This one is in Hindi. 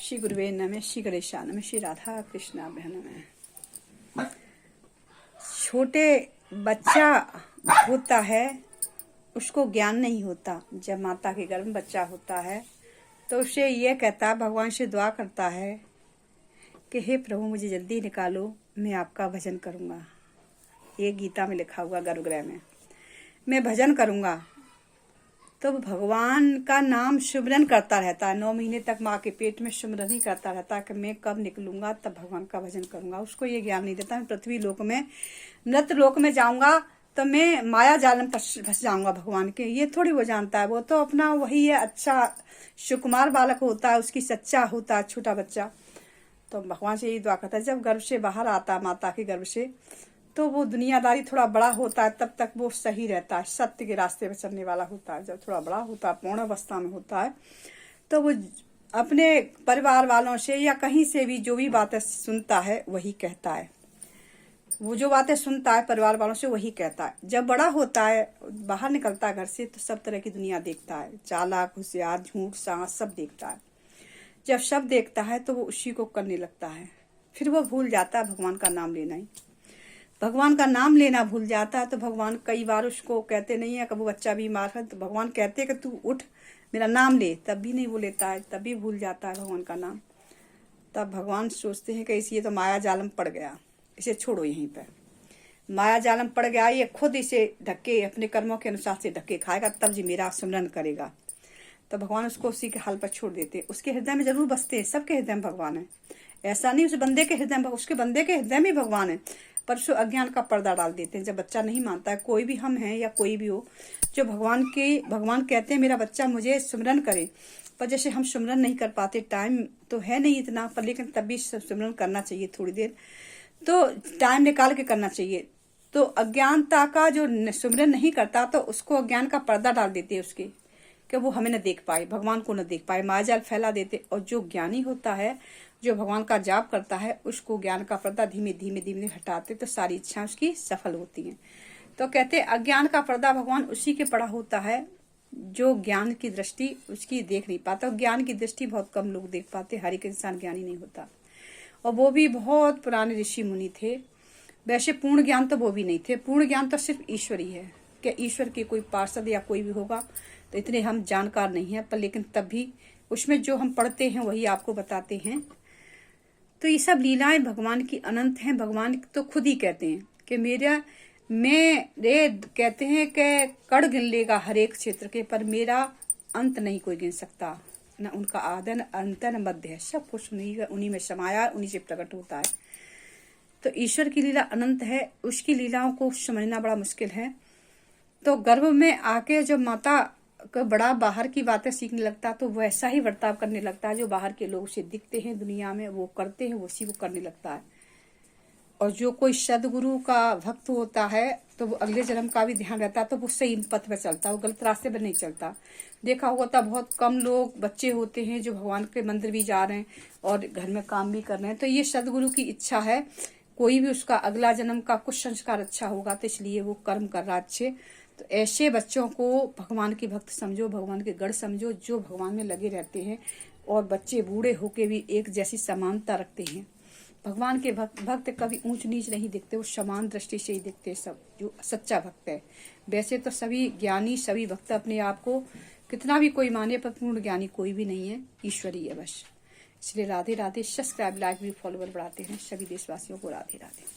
श्री गुरुवे नमः, श्री गणेशाय नमः, श्री राधा कृष्णाभ्यां नमः। छोटे बच्चा होता है उसको ज्ञान नहीं होता। जब माता के गर्भ में बच्चा होता है तो उसे ये कहता है, भगवान से दुआ करता है कि हे प्रभु मुझे जल्दी निकालो, मैं आपका भजन करूँगा। ये गीता में लिखा हुआ गर्भगृह में, मैं भजन करूँगा। तो भगवान का नाम सिमरन करता रहता है। 9 महीने तक माँ के पेट में सिमरन ही करता रहता है कि मैं कब निकलूंगा तब भगवान का भजन करूंगा। उसको ये ज्ञान नहीं देता मैं पृथ्वी लोक में, नृत्य लोक में जाऊंगा तो मैं माया जाल में फंस जाऊंगा भगवान के। ये थोड़ी वो जानता है, वो तो अपना वही है, अच्छा सुकुमार बालक होता है, उसकी सच्चा होता है छोटा बच्चा। तो भगवान से यही दुआ करता है, जब गर्भ से बाहर आता है माता के गर्भ से, तो वो दुनियादारी थोड़ा बड़ा होता है, तब तक वो सही रहता है, सत्य के रास्ते पर चलने वाला होता है। जब थोड़ा बड़ा होता है, पूर्ण अवस्था में होता है, तो वो अपने परिवार वालों से या कहीं से भी जो भी बातें सुनता है वही कहता है। वो जो बातें सुनता है परिवार वालों से वही कहता है। जब बड़ा होता है, बाहर निकलता है घर से, तो सब तरह की दुनिया देखता है, चालाक, होशियार, झूठ, सांस सब देखता है। जब सब देखता है तो वो उसी को करने लगता है। फिर वो भूल जाता है भगवान का नाम लेना ही। भगवान का नाम लेना भूल जाता है तो भगवान कई बार उसको कहते नहीं है कि वो बच्चा बीमार है तो भगवान कहते कि तू उठ मेरा नाम ले, तब भी नहीं वो लेता है, तब भी भूल जाता है भगवान का नाम। तब भगवान सोचते हैं कि इसे तो माया जालम पड़ गया, इसे छोड़ो यहीं पर। माया जालम पड़ गया, ये खुद इसे धक्के अपने कर्मों के अनुसार से धक्के खाएगा, तब जी मेरा सिमरन करेगा। तो भगवान उसको उसी के हाल पर छोड़ देते। उसके हृदय में जरूर बसते हैं, सबके हृदय में भगवान है, ऐसा नहीं उस बंदे के हृदय में, उसके बंदे के हृदय में भगवान है, पर उसको अज्ञान का पर्दा डाल देते हैं। जब बच्चा नहीं मानता है, कोई भी हम हैं या कोई भी हो, जो भगवान कहते हैं मेरा बच्चा मुझे सिमरन करे, पर जैसे हम सिमरन नहीं कर पाते, टाइम तो है नहीं इतना, पर लेकिन तब भी सिमरन करना चाहिए, थोड़ी देर तो टाइम निकाल के करना चाहिए। तो अज्ञानता का जो सिमरन नहीं करता तो उसको अज्ञान का पर्दा डाल देते हैं उसके, कि वो हमें न देख पाए, भगवान को न देख पाए, मायाजाल फैला देते। और जो ज्ञानी होता है, जो भगवान का जाप करता है, उसको ज्ञान का पर्दा धीमे धीमे धीमे हटाते तो सारी इच्छाएं उसकी सफल होती हैं। तो कहते अज्ञान का पर्दा भगवान उसी के पड़ा होता है जो ज्ञान की दृष्टि उसकी देख नहीं पाता। ज्ञान की दृष्टि बहुत कम लोग देख पाते, हर एक इंसान ज्ञानी नहीं होता, और वो भी बहुत पुराने ऋषि मुनि थे। वैसे पूर्ण ज्ञान तो वो भी नहीं थे, पूर्ण ज्ञान तो सिर्फ ईश्वर ही है, कि ईश्वर के कोई पार्षद या कोई भी होगा, तो इतने हम जानकार नहीं है, पर लेकिन तब भी उसमें जो हम पढ़ते हैं वही आपको बताते हैं। तो ये सब लीलाएं भगवान की अनंत हैं। भगवान तो खुद ही कहते हैं कि मेरे कहते हैं कि कड़ गिन लेगा हर एक क्षेत्र के, पर मेरा अंत नहीं कोई गिन सकता, न उनका आदि न अंत न मध्य है, सब कुछ उन्हीं में समाया, उन्हीं से प्रकट होता है। तो ईश्वर की लीला अनंत है, उसकी लीलाओं को समझना बड़ा मुश्किल है। तो गर्भ में आके जब माता का बड़ा बाहर की बातें सीखने लगता तो वैसा ही बर्ताव करने लगता है जो बाहर के लोग उसे दिखते हैं दुनिया में, वो करते हैं, वो उसी को करने लगता है। और जो कोई सदगुरु का भक्त होता है तो वो अगले जन्म का भी ध्यान रहता है, तो वो सही पथ पर चलता है, वो गलत रास्ते पर नहीं चलता। देखा होता बहुत कम लोग बच्चे होते हैं जो भगवान के मंदिर भी जा रहे हैं और घर में काम भी कर रहे हैं। तो ये सदगुरु की इच्छा है, कोई भी उसका अगला जन्म का कुछ संस्कार अच्छा होगा, तो इसलिए वो कर्म कर रहा अच्छे। तो ऐसे बच्चों को भगवान के भक्त समझो, भगवान के गढ़ समझो, जो भगवान में लगे रहते हैं। और बच्चे बूढ़े होके भी एक जैसी समानता रखते हैं। भगवान के भक्त कभी ऊंच नीच नहीं दिखते, वो समान दृष्टि से ही दिखते हैं सब, जो सच्चा भक्त है। वैसे तो सभी ज्ञानी, सभी भक्त अपने आप को कितना भी कोई माने, पर पूर्ण ज्ञानी कोई भी नहीं है, ईश्वरी है बस। इसलिए राधे राधे। सब्सक्राइब, लाइक भी, फॉलोवर बढ़ाते हैं। सभी देशवासियों को राधे राधे।